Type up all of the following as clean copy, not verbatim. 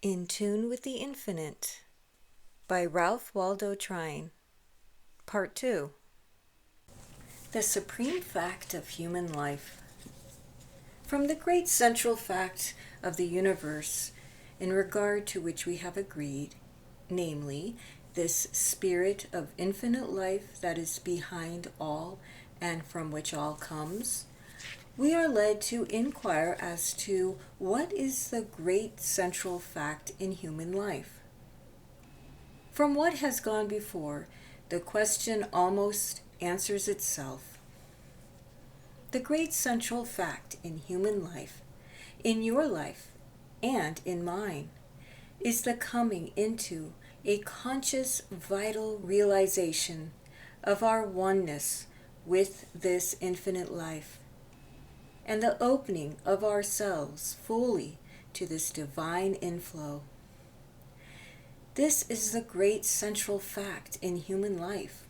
In Tune with the Infinite by Ralph Waldo Trine. Part 2. The Supreme Fact of Human Life. From the great central fact of the universe in regard to which we have agreed, namely, this spirit of infinite life that is behind all and from which all comes, we are led to inquire as to what is the great central fact in human life. From what has gone before, the question almost answers itself. The great central fact in human life, in your life, and in mine, is the coming into a conscious, vital realization of our oneness with this infinite life, and the opening of ourselves fully to this divine inflow. This is the great central fact in human life,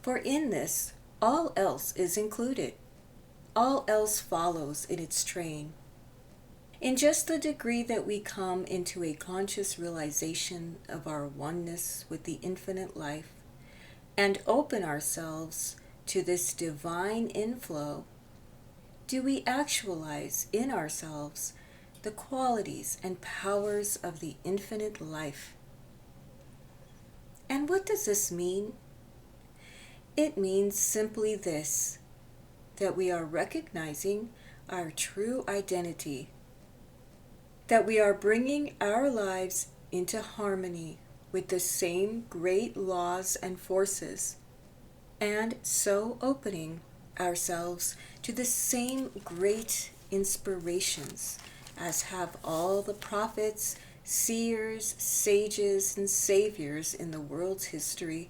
for in this all else is included. All else follows in its train. In just the degree that we come into a conscious realization of our oneness with the infinite life and open ourselves to this divine inflow, do we actualize in ourselves the qualities and powers of the infinite life. And what does this mean? It means simply this, that we are recognizing our true identity, that we are bringing our lives into harmony with the same great laws and forces, and so opening ourselves to the same great inspirations as have all the prophets, seers, sages, and saviors in the world's history,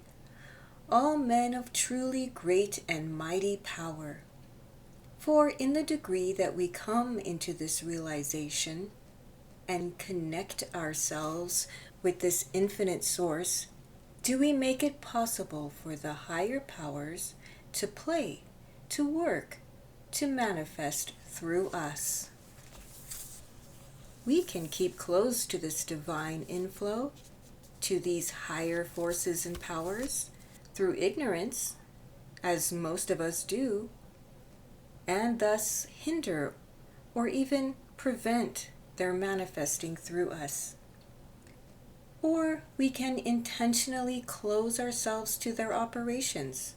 all men of truly great and mighty power. For in the degree that we come into this realization and connect ourselves with this infinite source, do we make it possible for the higher powers to play, to work, to manifest through us. We can keep close to this divine inflow, to these higher forces and powers, through ignorance, as most of us do, and thus hinder or even prevent their manifesting through us. Or we can intentionally close ourselves to their operations,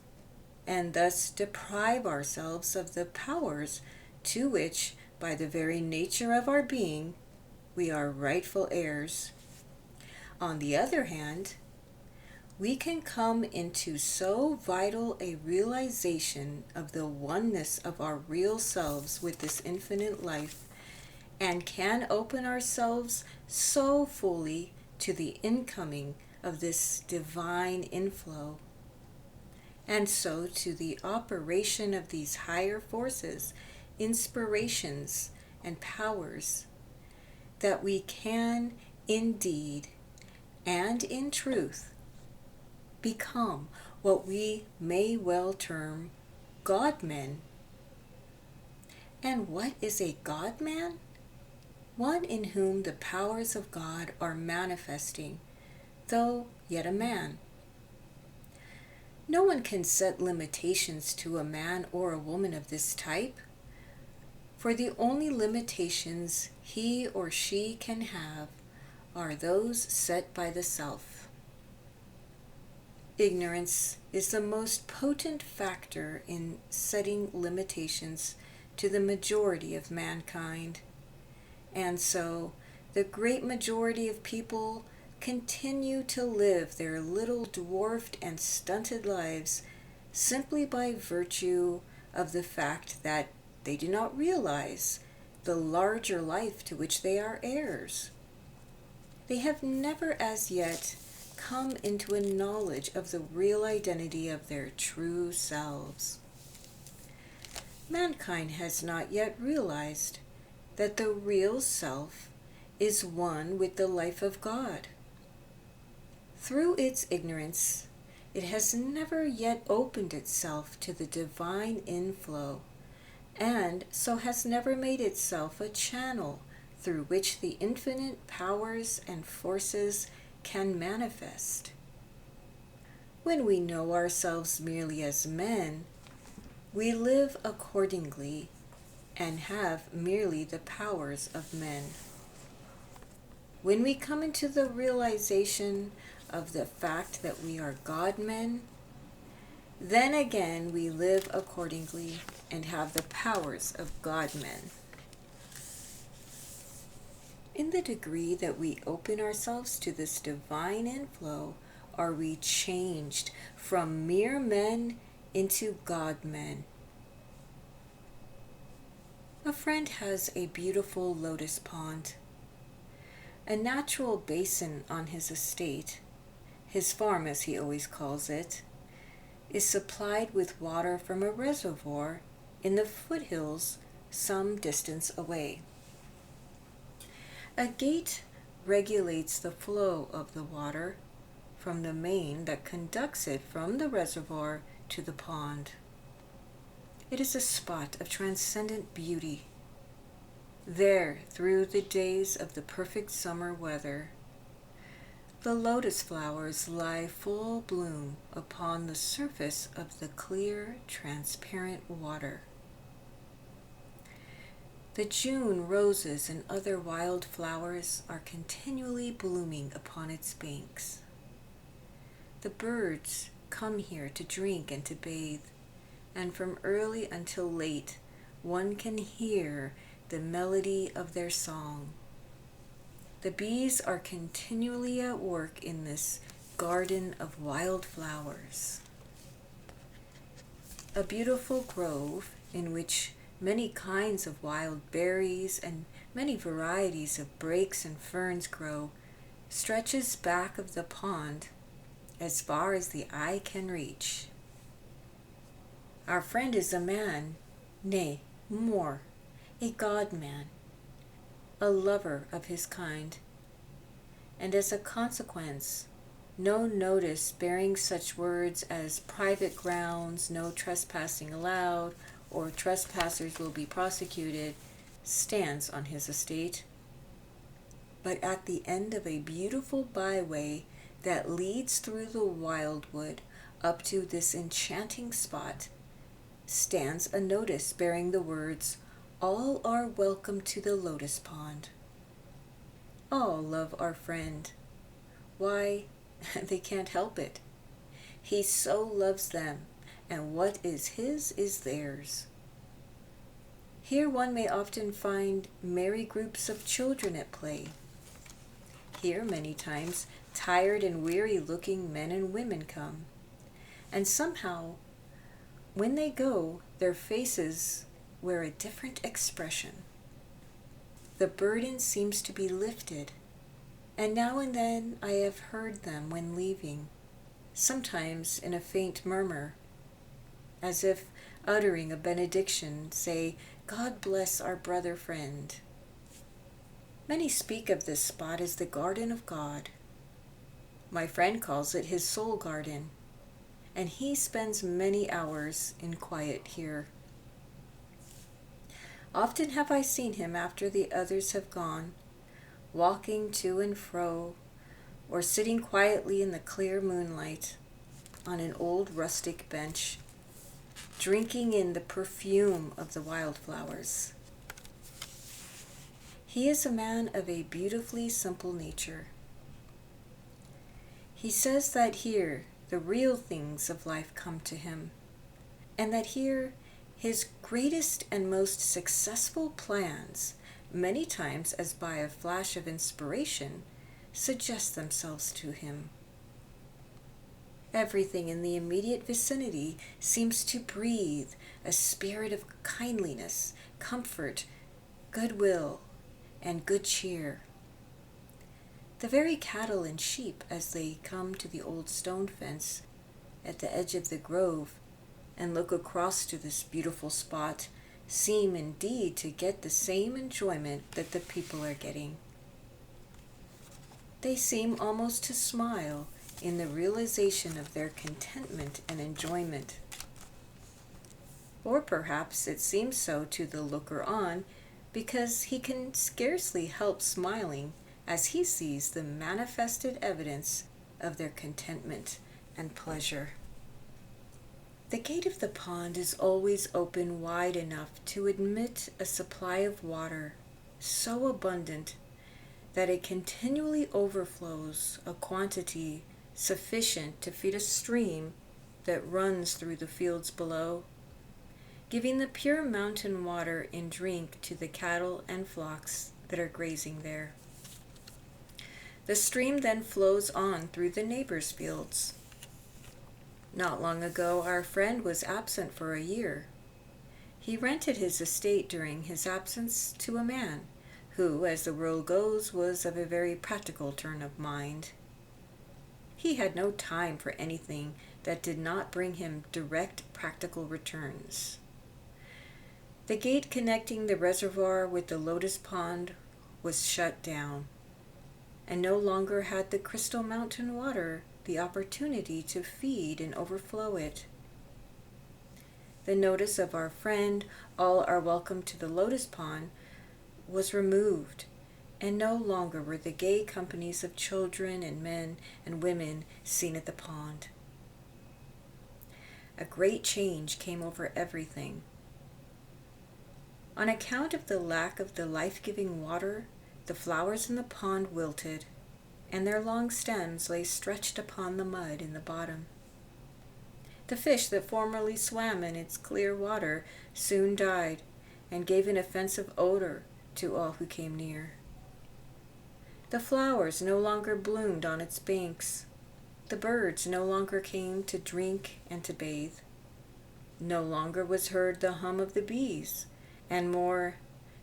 and thus deprive ourselves of the powers to which, by the very nature of our being, we are rightful heirs. On the other hand, we can come into so vital a realization of the oneness of our real selves with this infinite life, and can open ourselves so fully to the incoming of this divine inflow, and so to the operation of these higher forces, inspirations, and powers, that we can indeed and in truth become what we may well term God-men. And what is a God-man? One in whom the powers of God are manifesting, though yet a man. No one can set limitations to a man or a woman of this type, for the only limitations he or she can have are those set by the self. Ignorance is the most potent factor in setting limitations to the majority of mankind, and so the great majority of people continue to live their little dwarfed and stunted lives simply by virtue of the fact that they do not realize the larger life to which they are heirs. They have never as yet come into a knowledge of the real identity of their true selves. Mankind has not yet realized that the real self is one with the life of God. Through its ignorance, it has never yet opened itself to the divine inflow, and so has never made itself a channel through which the infinite powers and forces can manifest. When we know ourselves merely as men, we live accordingly and have merely the powers of men. When we come into the realization of the fact that we are God-men, then again we live accordingly and have the powers of God-men. In the degree that we open ourselves to this divine inflow, are we changed from mere men into God-men. A friend has a beautiful lotus pond, a natural basin on his estate. His farm, as he always calls it, is supplied with water from a reservoir in the foothills some distance away. A gate regulates the flow of the water from the main that conducts it from the reservoir to the pond. It is a spot of transcendent beauty. There, through the days of the perfect summer weather, the lotus flowers lie full bloom upon the surface of the clear, transparent water. The June roses and other wild flowers are continually blooming upon its banks. The birds come here to drink and to bathe, and from early until late one can hear the melody of their song. The bees are continually at work in this garden of wild flowers. A beautiful grove in which many kinds of wild berries and many varieties of brakes and ferns grow stretches back of the pond as far as the eye can reach. Our friend is a man, nay, more, a God-man, a lover of his kind, and as a consequence, no notice bearing such words as private grounds, no trespassing allowed, or trespassers will be prosecuted, stands on his estate. But at the end of a beautiful byway that leads through the wildwood up to this enchanting spot, stands a notice bearing the words, "All are welcome to the lotus pond." All love our friend. Why, they can't help it. He so loves them, and what is his is theirs. Here one may often find merry groups of children at play. Here many times tired and weary-looking men and women come, and somehow when they go, their faces wear a different expression. The burden seems to be lifted, and now and then I have heard them when leaving, sometimes in a faint murmur, as if uttering a benediction, say, "God bless our brother friend." Many speak of this spot as the garden of God. My friend calls it his soul garden, and he spends many hours in quiet here. Often have I seen him after the others have gone, walking to and fro, or sitting quietly in the clear moonlight on an old rustic bench, drinking in the perfume of the wildflowers. He is a man of a beautifully simple nature. He says that here the real things of life come to him, and that here his greatest and most successful plans, many times as by a flash of inspiration, suggest themselves to him. Everything in the immediate vicinity seems to breathe a spirit of kindliness, comfort, goodwill, and good cheer. The very cattle and sheep, as they come to the old stone fence at the edge of the grove and look across to this beautiful spot, seem indeed to get the same enjoyment that the people are getting. They seem almost to smile in the realization of their contentment and enjoyment. Or perhaps it seems so to the looker-on because he can scarcely help smiling as he sees the manifested evidence of their contentment and pleasure. The gate of the pond is always open wide enough to admit a supply of water so abundant that it continually overflows a quantity sufficient to feed a stream that runs through the fields below, giving the pure mountain water in drink to the cattle and flocks that are grazing there. The stream then flows on through the neighbors' fields. Not long ago, our friend was absent for a year. He rented his estate during his absence to a man who, as the world goes, was of a very practical turn of mind. He had no time for anything that did not bring him direct practical returns. The gate connecting the reservoir with the lotus pond was shut down, and no longer had the crystal mountain water the opportunity to feed and overflow it. The notice of our friend, "All are welcome to the lotus pond," was removed, and no longer were the gay companies of children and men and women seen at the pond. A great change came over everything. On account of the lack of the life-giving water, the flowers in the pond wilted, and their long stems lay stretched upon the mud in the bottom. The fish that formerly swam in its clear water soon died and gave an offensive odor to all who came near. The flowers no longer bloomed on its banks. The birds no longer came to drink and to bathe. No longer was heard the hum of the bees, and more,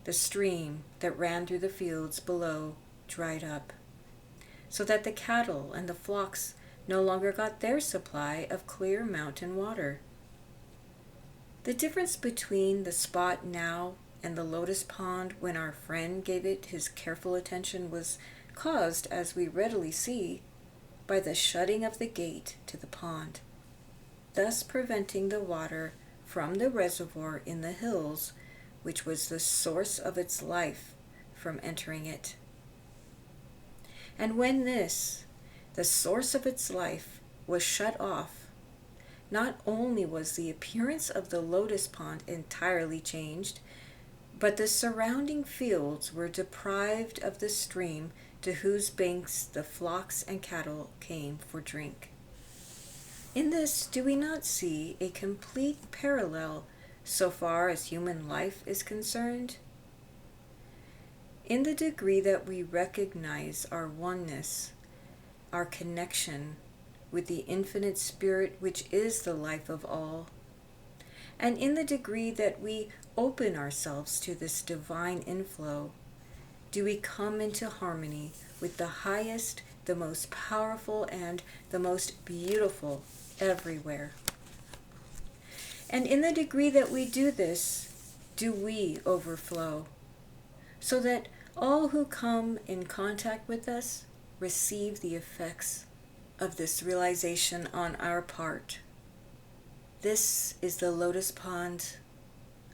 the stream that ran through the fields below dried up, so that the cattle and the flocks no longer got their supply of clear mountain water. The difference between the spot now and the lotus pond when our friend gave it his careful attention was caused, as we readily see, by the shutting of the gate to the pond, thus preventing the water from the reservoir in the hills, which was the source of its life, from entering it. And when this, the source of its life, was shut off, not only was the appearance of the lotus pond entirely changed, but the surrounding fields were deprived of the stream to whose banks the flocks and cattle came for drink. In this, do we not see a complete parallel so far as human life is concerned? In the degree that we recognize our oneness, our connection with the infinite spirit which is the life of all, and in the degree that we open ourselves to this divine inflow, do we come into harmony with the highest, the most powerful, and the most beautiful everywhere. And in the degree that we do this, do we overflow, so that all who come in contact with us receive the effects of this realization on our part. This is the lotus pond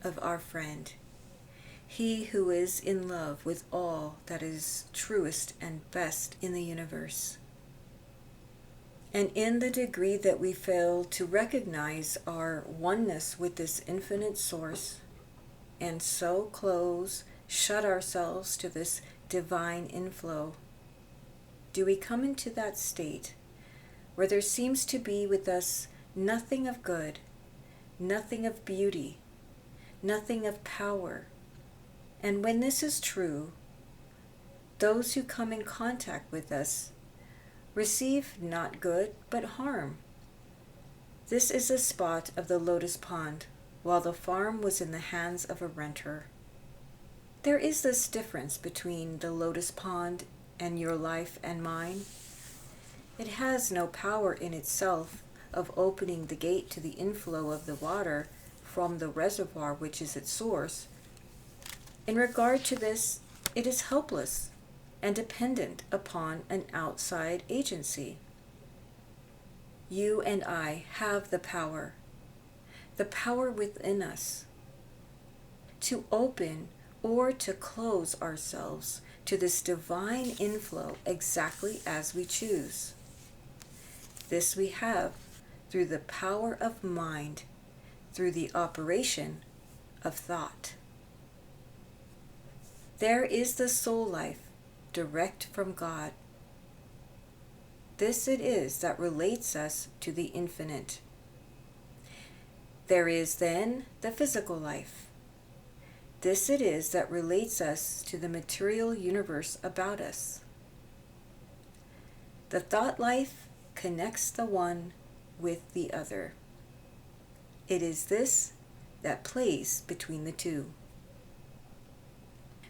of our friend, he who is in love with all that is truest and best in the universe. And in the degree that we fail to recognize our oneness with this infinite source, and so shut ourselves to this divine inflow, do we come into that state where there seems to be with us nothing of good, nothing of beauty, nothing of power. And when this is true, those who come in contact with us receive not good but harm. This is the spot of the lotus pond, while the farm was in the hands of a renter. There is this difference between the lotus pond and your life and mine. It has no power in itself of opening the gate to the inflow of the water from the reservoir which is its source. In regard to this, it is helpless and dependent upon an outside agency. You and I have the power within us, to open or to close ourselves to this divine inflow exactly as we choose. This we have through the power of mind, through the operation of thought. There is the soul life direct from God. This it is that relates us to the infinite. There is then the physical life. This it is that relates us to the material universe about us. The thought life connects the one with the other. It is this that plays between the two.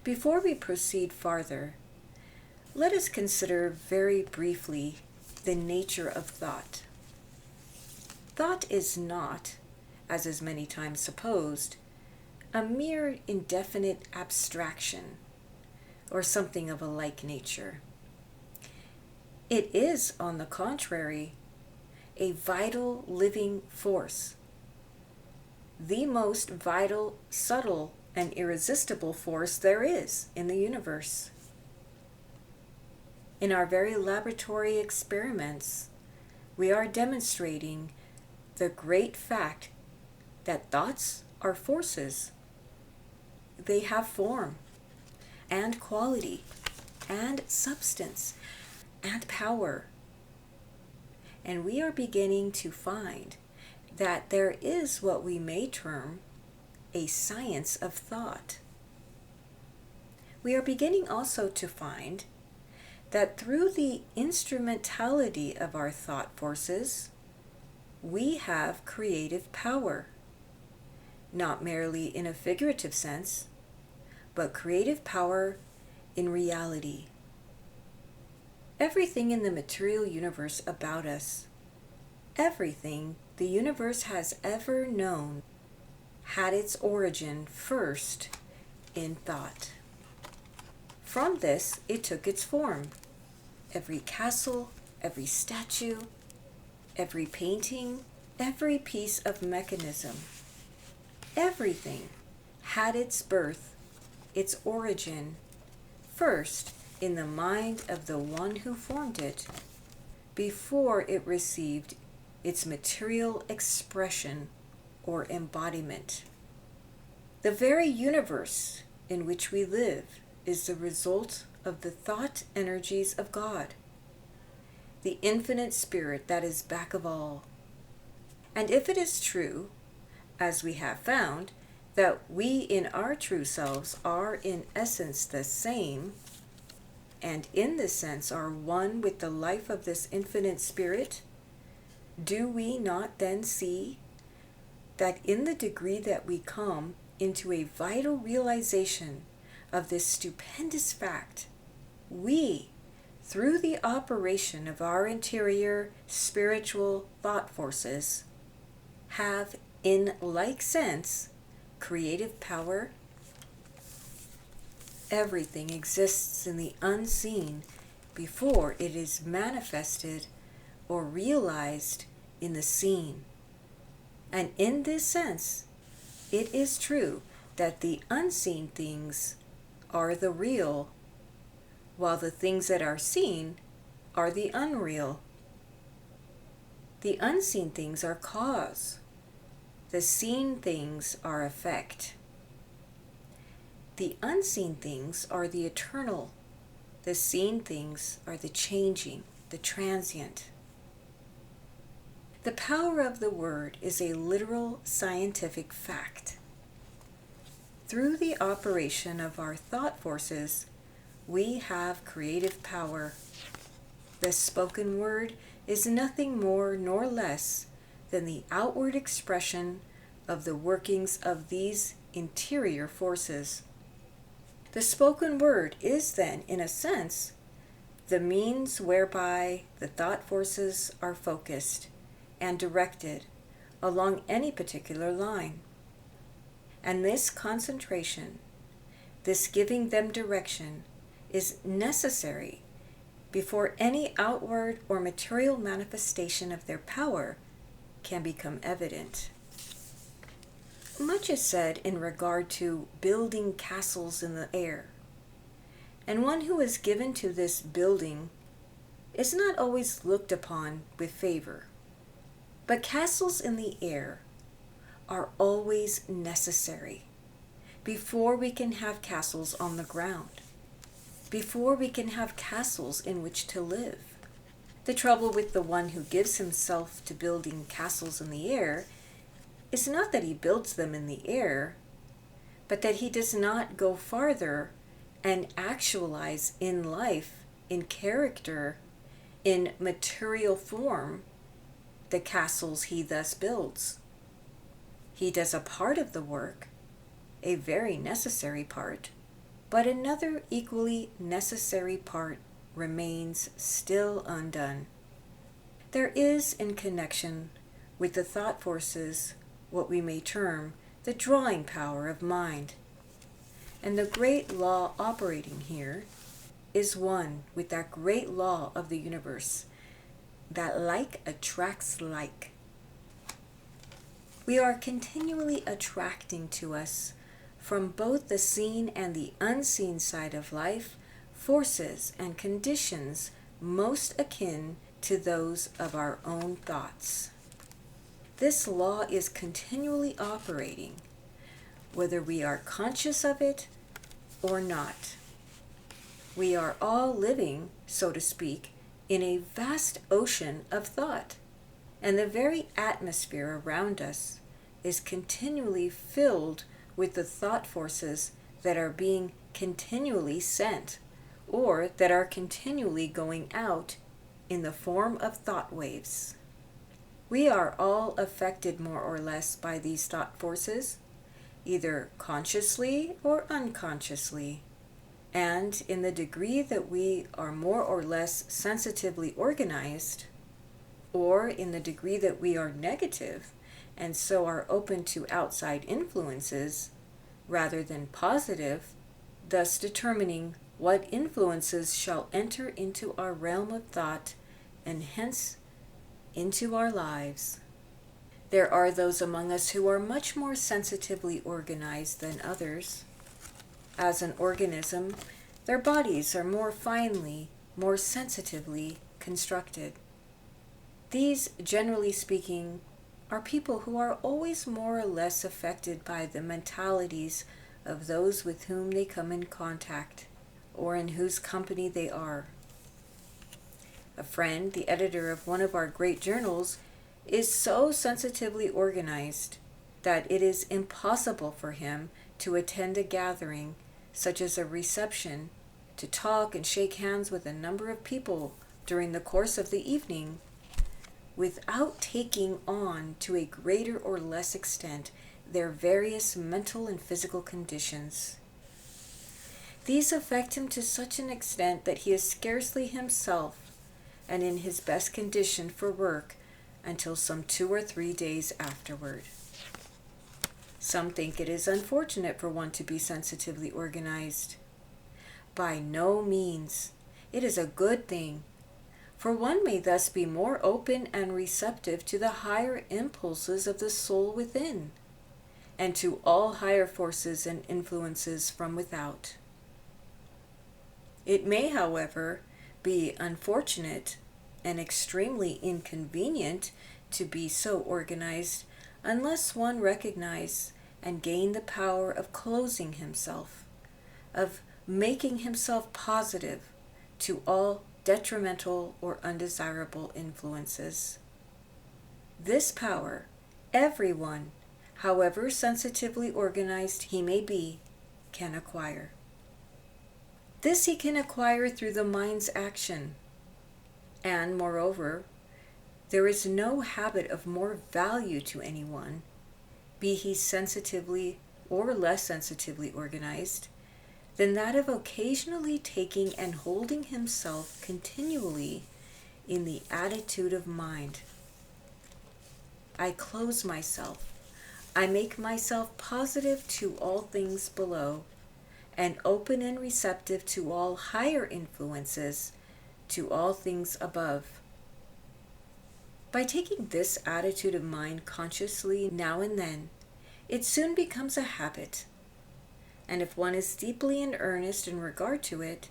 Before we proceed farther, let us consider very briefly the nature of thought. Thought is not, as is many times supposed, a mere indefinite abstraction or something of a like nature. It is, on the contrary, a vital living force, the most vital, subtle, and irresistible force there is in the universe. In our very laboratory experiments, we are demonstrating the great fact that thoughts are forces. They have form and quality and substance and power. And we are beginning to find that there is what we may term a science of thought. We are beginning also to find that through the instrumentality of our thought forces, we have creative power, not merely in a figurative sense, but creative power in reality. Everything in the material universe about us, everything the universe has ever known, had its origin first in thought. From this, it took its form. Every castle, every statue, every painting, every piece of mechanism, everything had its birth, its origin, first in the mind of the one who formed it, before it received its material expression or embodiment. The very universe in which we live is the result of the thought energies of God, the infinite spirit that is back of all. And if it is true, as we have found, that we in our true selves are in essence the same, and in this sense are one with the life of this infinite spirit, do we not then see that in the degree that we come into a vital realization of this stupendous fact, we, through the operation of our interior spiritual thought forces, have, in like sense, creative power? Everything exists in the unseen before it is manifested or realized in the seen. And in this sense, it is true that the unseen things are the real, while the things that are seen are the unreal. The unseen things are cause. The seen things are effect. The unseen things are the eternal. The seen things are the changing, the transient. The power of the word is a literal scientific fact. Through the operation of our thought forces, we have creative power. The spoken word is nothing more nor less than the outward expression of the workings of these interior forces. The spoken word is then, in a sense, the means whereby the thought forces are focused and directed along any particular line. And this concentration, this giving them direction, is necessary before any outward or material manifestation of their power can become evident. Much is said in regard to building castles in the air, and one who is given to this building is not always looked upon with favor. But castles in the air are always necessary before we can have castles on the ground, before we can have castles in which to live. The trouble with the one who gives himself to building castles in the air is not that he builds them in the air, but that he does not go farther and actualize in life, in character, in material form, the castles he thus builds. He does a part of the work, a very necessary part, but another equally necessary part remains still undone. There is, in connection with the thought forces, what we may term the drawing power of mind. And the great law operating here is one with that great law of the universe, that like attracts like. We are continually attracting to us, from both the seen and the unseen side of life, forces and conditions most akin to those of our own thoughts. This law is continually operating, whether we are conscious of it or not. We are all living, so to speak, in a vast ocean of thought, and the very atmosphere around us is continually filled with the thought forces that are being continually sent, or that are continually going out in the form of thought waves. We are all affected more or less by these thought forces, either consciously or unconsciously. And in the degree that we are more or less sensitively organized, or in the degree that we are negative and so are open to outside influences rather than positive, thus determining what influences shall enter into our realm of thought and hence into our lives. There are those among us who are much more sensitively organized than others. As an organism, their bodies are more finely, more sensitively constructed. These, generally speaking, are people who are always more or less affected by the mentalities of those with whom they come in contact, or in whose company they are. A friend, the editor of one of our great journals, is so sensitively organized that it is impossible for him to attend a gathering, such as a reception, to talk and shake hands with a number of people during the course of the evening, without taking on to a greater or less extent their various mental and physical conditions. These affect him to such an extent that he is scarcely himself and in his best condition for work until some 2 or 3 days afterward. Some think it is unfortunate for one to be sensitively organized. By no means. It is a good thing, for one may thus be more open and receptive to the higher impulses of the soul within, and to all higher forces and influences from without. It may, however, be unfortunate and extremely inconvenient to be so organized unless one recognize and gain the power of closing himself, of making himself positive to all detrimental or undesirable influences. This power, everyone, however sensitively organized he may be, can acquire. This he can acquire through the mind's action. And, moreover, there is no habit of more value to anyone, be he sensitively or less sensitively organized, than that of occasionally taking and holding himself continually in the attitude of mind. I close myself. I make myself positive to all things below, and open and receptive to all higher influences, to all things above. By taking this attitude of mind consciously now and then, it soon becomes a habit, and if one is deeply in earnest in regard to it,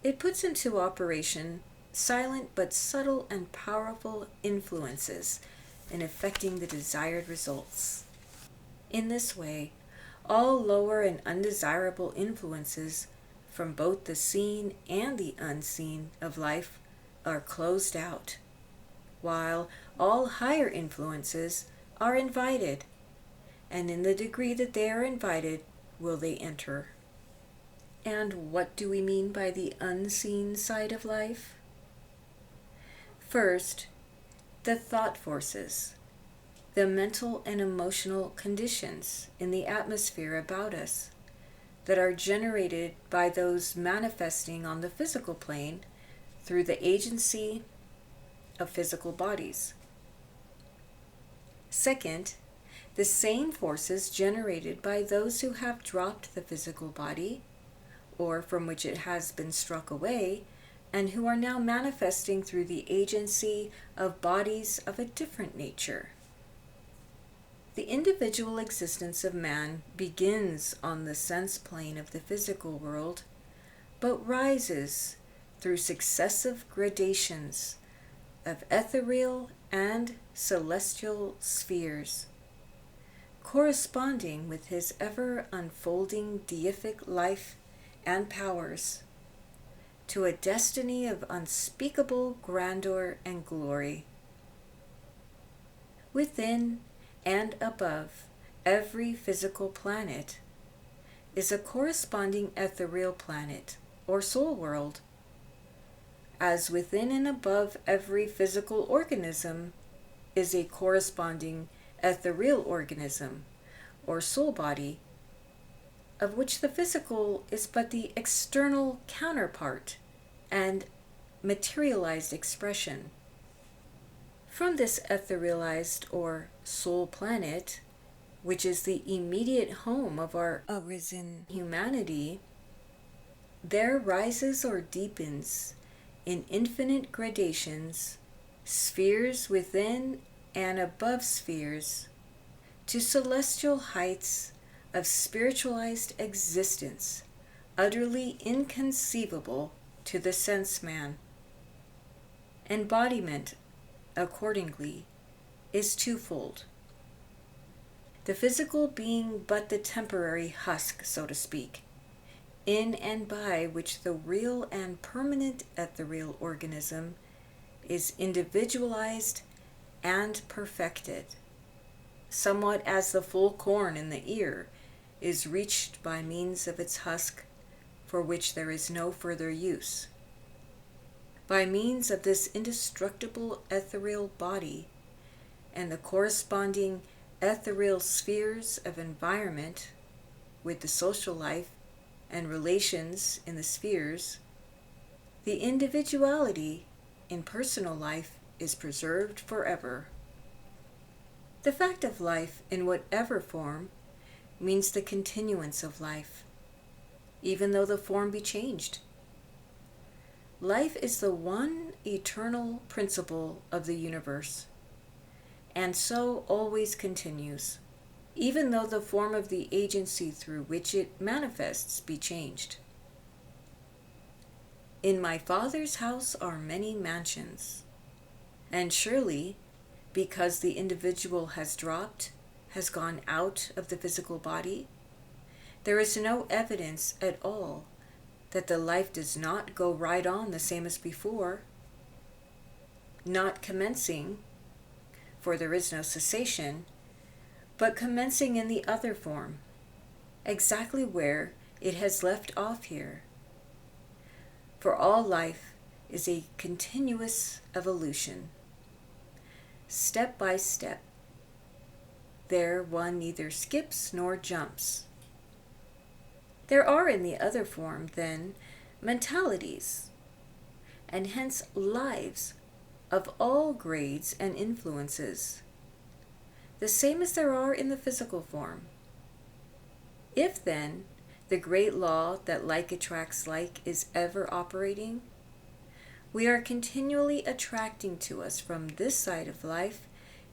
it puts into operation silent but subtle and powerful influences in effecting the desired results. In this way, all lower and undesirable influences from both the seen and the unseen of life are closed out, while all higher influences are invited, and in the degree that they are invited will they enter. And what do we mean by the unseen side of life? First, the thought forces, the mental and emotional conditions in the atmosphere about us that are generated by those manifesting on the physical plane through the agency of physical bodies. Second, the same forces generated by those who have dropped the physical body, or from which it has been struck away, and who are now manifesting through the agency of bodies of a different nature. The individual existence of man begins on the sense plane of the physical world, but rises through successive gradations of ethereal and celestial spheres, corresponding with his ever unfolding deific life and powers, to a destiny of unspeakable grandeur and glory. Within and above every physical planet is a corresponding ethereal planet or soul world, as within and above every physical organism is a corresponding ethereal organism or soul body, of which the physical is but the external counterpart and materialized expression. From this etherealized or soul planet, which is the immediate home of our arisen humanity, there rises or deepens in infinite gradations, spheres within and above spheres, to celestial heights of spiritualized existence, utterly inconceivable to the sense man. Embodiment, accordingly, is twofold. The physical being but the temporary husk, so to speak, in and by which the real and permanent ethereal organism is individualized and perfected, somewhat as the full corn in the ear is reached by means of its husk, for which there is no further use. By means of this indestructible ethereal body and the corresponding ethereal spheres of environment with the social life and relations in the spheres, the individuality in personal life is preserved forever. The fact of life in whatever form means the continuance of life, even though the form be changed. Life is the one eternal principle of the universe, and so always continues, even though the form of the agency through which it manifests be changed. In my Father's house are many mansions, and surely, because the individual has dropped, has gone out of the physical body, there is no evidence at all that the life does not go right on the same as before, not commencing, for there is no cessation, but commencing in the other form, exactly where it has left off here. For all life is a continuous evolution, step by step. There one neither skips nor jumps. There are in the other form, then, mentalities, and hence lives of all grades and influences, the same as there are in the physical form. If, then, the great law that like attracts like is ever operating, we are continually attracting to us from this side of life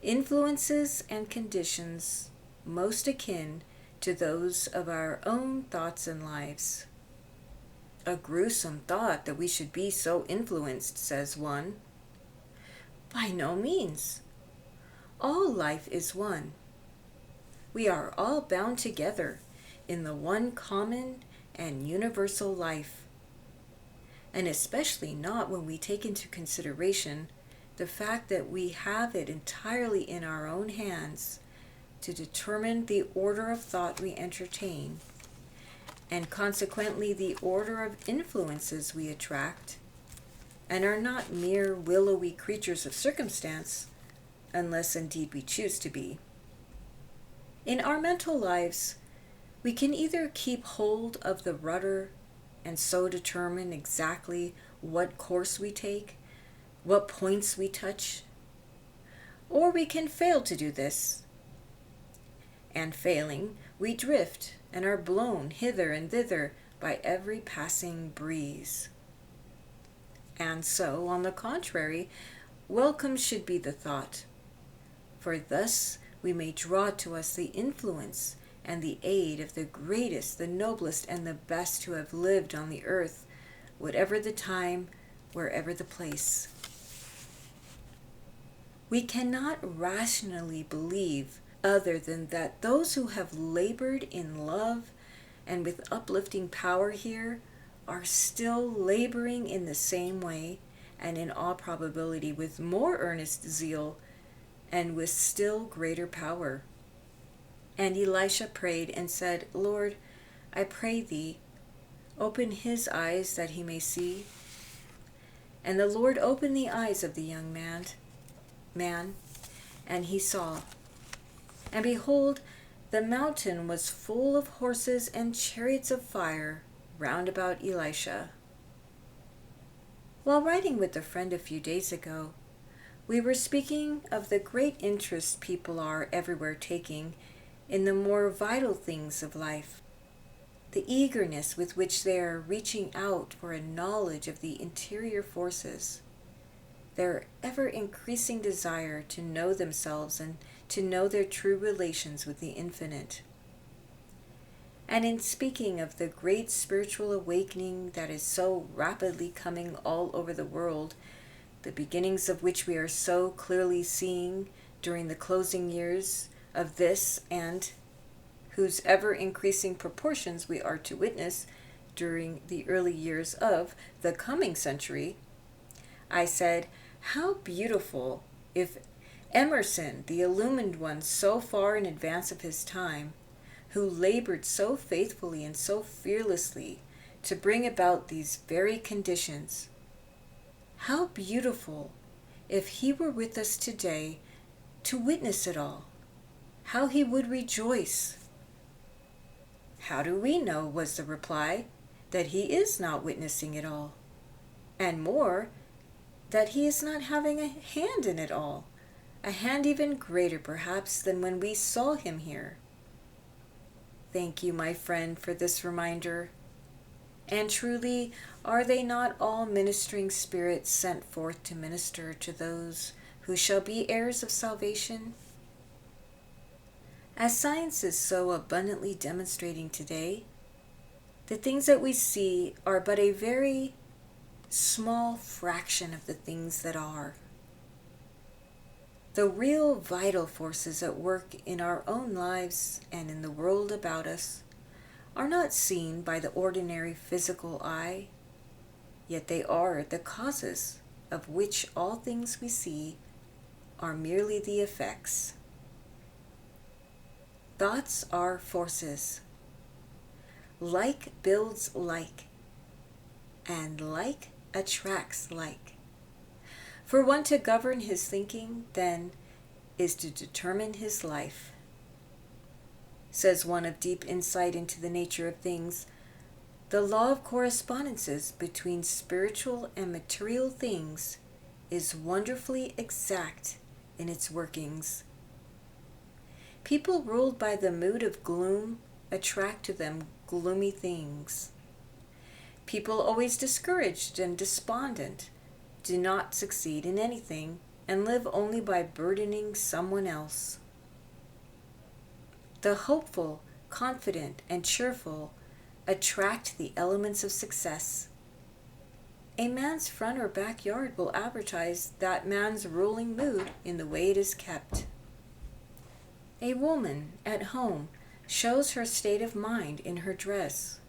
influences and conditions most akin to those of our own thoughts and lives. A gruesome thought that we should be so influenced, says one. By no means. All life is one. We are all bound together in the one common and universal life, and especially not when we take into consideration the fact that we have it entirely in our own hands to determine the order of thought we entertain, and consequently the order of influences we attract, and are not mere willowy creatures of circumstance, unless indeed we choose to be. In our mental lives, we can either keep hold of the rudder and so determine exactly what course we take, what points we touch, or we can fail to do this. And failing, we drift and are blown hither and thither by every passing breeze. And so, on the contrary, welcome should be the thought, for thus we may draw to us the influence and the aid of the greatest, the noblest, and the best who have lived on the earth, whatever the time, wherever the place. We cannot rationally believe other than that those who have labored in love and with uplifting power here are still laboring in the same way, and in all probability with more earnest zeal and with still greater power. And Elisha prayed and said, Lord, I pray thee, open his eyes that he may see. And the Lord opened the eyes of the young man, and he saw. And behold, the mountain was full of horses and chariots of fire round about Elisha. While riding with a friend a few days ago, we were speaking of the great interest people are everywhere taking in the more vital things of life, the eagerness with which they are reaching out for a knowledge of the interior forces, their ever-increasing desire to know themselves and to know their true relations with the infinite. And in speaking of the great spiritual awakening that is so rapidly coming all over the world, the beginnings of which we are so clearly seeing during the closing years of this, and whose ever-increasing proportions we are to witness during the early years of the coming century, I said, how beautiful if Emerson, the illumined one so far in advance of his time, who labored so faithfully and so fearlessly to bring about these very conditions, how beautiful if he were with us today to witness it all, how he would rejoice. How do we know, was the reply, that he is not witnessing it all? And more, that he is not having a hand in it all, a hand even greater perhaps than when we saw him here. Thank you, my friend, for this reminder. And truly, are they not all ministering spirits sent forth to minister to those who shall be heirs of salvation? As science is so abundantly demonstrating today, the things that we see are but a very small fraction of the things that are. The real vital forces at work in our own lives and in the world about us are not seen by the ordinary physical eye, yet they are the causes of which all things we see are merely the effects. Thoughts are forces. Like builds like, and like attracts like. For one to govern his thinking, then, is to determine his life. Says one of deep insight into the nature of things, the law of correspondences between spiritual and material things is wonderfully exact in its workings. People ruled by the mood of gloom attract to them gloomy things. People always discouraged and despondent do not succeed in anything and live only by burdening someone else. The hopeful, confident, and cheerful attract the elements of success. A man's front or backyard will advertise that man's ruling mood in the way it is kept. A woman at home shows her state of mind in her dress.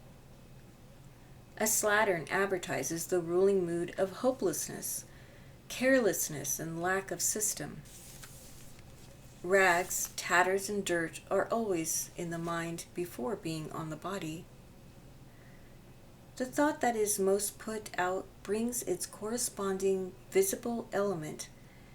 A slattern advertises the ruling mood of hopelessness, carelessness, and lack of system. Rags, tatters, and dirt are always in the mind before being on the body. The thought that is most put out brings its corresponding visible element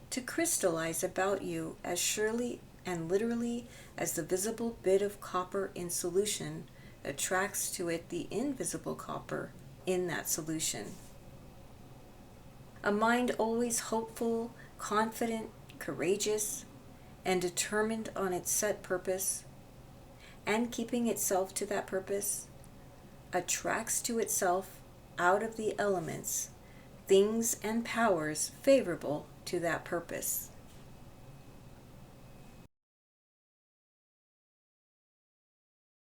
to crystallize about you as surely and literally as the visible bit of copper in solution attracts to it the invisible copper in that solution. A mind always hopeful, confident, courageous, and determined on its set purpose, and keeping itself to that purpose, attracts to itself out of the elements things and powers favorable to that purpose.